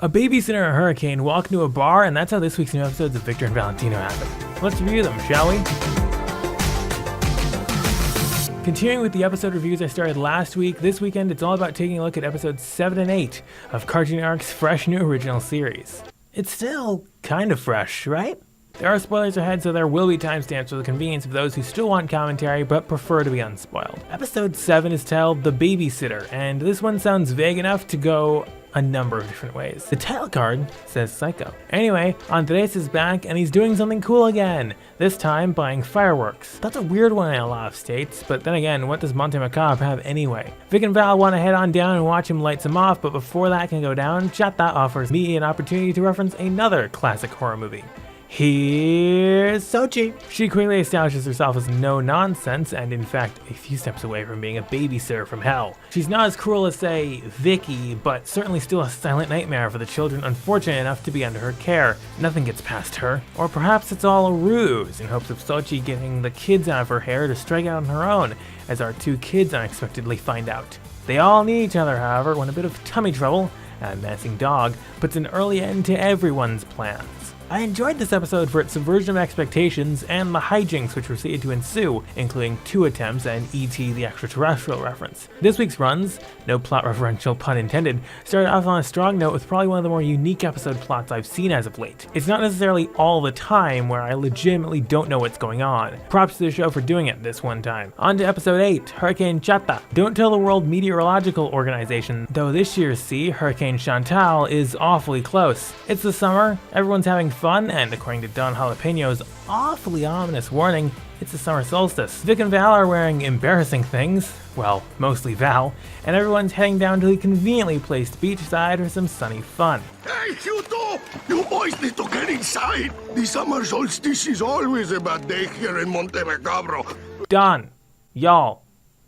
A babysitter and a hurricane walk into a bar, and that's how this week's new episodes of Victor and Valentino happen. Let's review them, shall we? Continuing with the episode reviews I started last week, this weekend it's all about taking a look at episodes 7 and 8 of Cartoon Network's fresh new original series. It's still kind of fresh, right? There are spoilers ahead, so there will be timestamps for the convenience of those who still want commentary but prefer to be unspoiled. Episode 7 is titled The Babysitter, and this one sounds vague enough to go a number of different ways. The title card says Psycho. Anyway, Andres is back and he's doing something cool again, this time buying fireworks. That's a weird one in a lot of states, but then again, what does Monte Macabre have anyway? Vic and Val want to head on down and watch him light some off, but before that can go down, Chata offers me an opportunity to reference another classic horror movie. Here's Sochi. She quickly establishes herself as no nonsense and in fact a few steps away from being a babysitter from hell. She's not as cruel as say Vicky, but certainly still a silent nightmare for the children unfortunate enough to be under her care. Nothing gets past her. Or perhaps it's all a ruse in hopes of Sochi getting the kids out of her hair to strike out on her own, as our two kids unexpectedly find out. They all need each other, however, when a bit of tummy trouble and a menacing dog puts an early end to everyone's plans. I enjoyed this episode for its subversion of expectations and the hijinks which proceeded to ensue, including 2 attempts at an E.T. the Extraterrestrial reference. This week's runs, no plot referential pun intended, started off on a strong note with probably one of the more unique episode plots I've seen as of late. It's not necessarily all the time where I legitimately don't know what's going on. Props to the show for doing it this one time. On to episode 8, Hurricane Chata. Don't tell the World Meteorological Organization, though this year's sea, Hurricane Chantal, is awfully close. It's the summer, everyone's having fun, and according to Don Jalapeño's awfully ominous warning, it's the summer solstice. Vic and Val are wearing embarrassing things, well, mostly Val, and everyone's heading down to the conveniently placed beachside for some sunny fun. Hey, you two! You boys need to get inside! The summer solstice is always a bad day here in Monte Macabro. Don, y'all,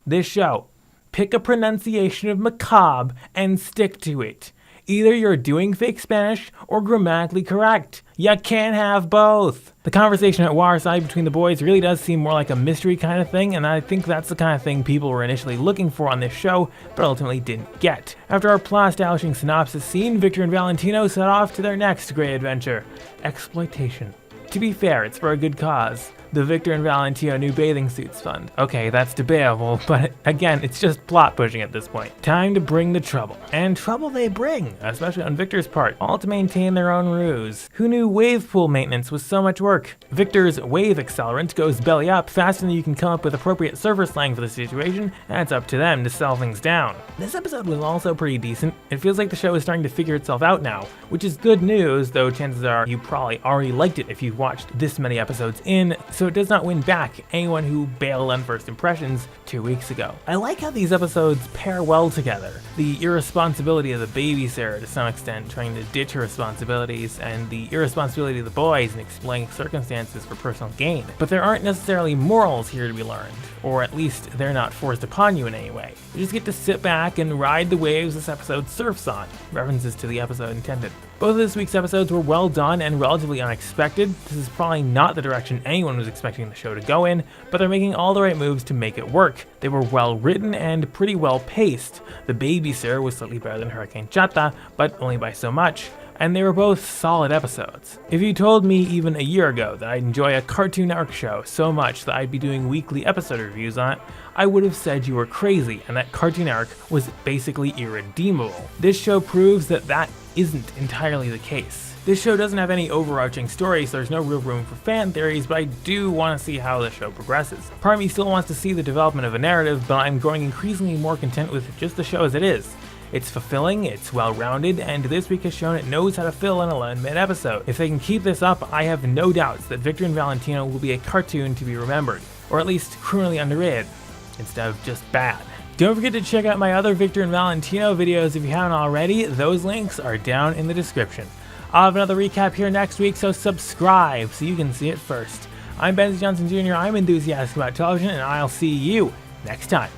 this show, pick a pronunciation of macabre and stick to it. Either you're doing fake Spanish or grammatically correct. You can't have both. The conversation at Waterside between the boys really does seem more like a mystery kind of thing, and I think that's the kind of thing people were initially looking for on this show, but ultimately didn't get. After our plot-establishing synopsis scene, Victor and Valentino set off to their next great adventure, exploitation. To be fair, it's for a good cause. The Victor and Valentino New Bathing Suits Fund. Okay, that's debatable, but again, it's just plot pushing at this point. Time to bring the trouble. And trouble they bring, especially on Victor's part, all to maintain their own ruse. Who knew wave pool maintenance was so much work? Victor's wave accelerant goes belly up faster than you can come up with appropriate surfer slang for the situation, and it's up to them to sell things down. This episode was also pretty decent. It feels like the show is starting to figure itself out now, which is good news, though chances are you probably already liked it if you've watched this many episodes in, so it does not win back anyone who bailed on first impressions 2 weeks ago. I like how these episodes pair well together. The irresponsibility of the babysitter to some extent trying to ditch her responsibilities, and the irresponsibility of the boys in exploiting circumstances for personal gain. But there aren't necessarily morals here to be learned, or at least they're not forced upon you in any way. You just get to sit back and ride the waves this episode surfs on, references to the episode intended. Both of this week's episodes were well done and relatively unexpected. This is probably not the direction anyone was expecting the show to go in, but they're making all the right moves to make it work. They were well written and pretty well paced. The Babysitter was slightly better than Hurricane Chata, but only by so much. And they were both solid episodes. If you told me even a year ago that I'd enjoy a Cartoon Network show so much that I'd be doing weekly episode reviews on it, I would have said you were crazy and that Cartoon Network was basically irredeemable. This show proves that that isn't entirely the case. This show doesn't have any overarching story, so there's no real room for fan theories, but I do want to see how the show progresses. Part of me still wants to see the development of a narrative, but I'm growing increasingly more content with just the show as it is. It's fulfilling, it's well-rounded, and this week has shown it knows how to fill an 11-minute episode. If they can keep this up, I have no doubts that Victor and Valentino will be a cartoon to be remembered, or at least criminally underrated, instead of just bad. Don't forget to check out my other Victor and Valentino videos if you haven't already. Those links are down in the description. I'll have another recap here next week, so subscribe so you can see it first. I'm Benzie Johnson Jr., I'm enthusiastic about television, and I'll see you next time.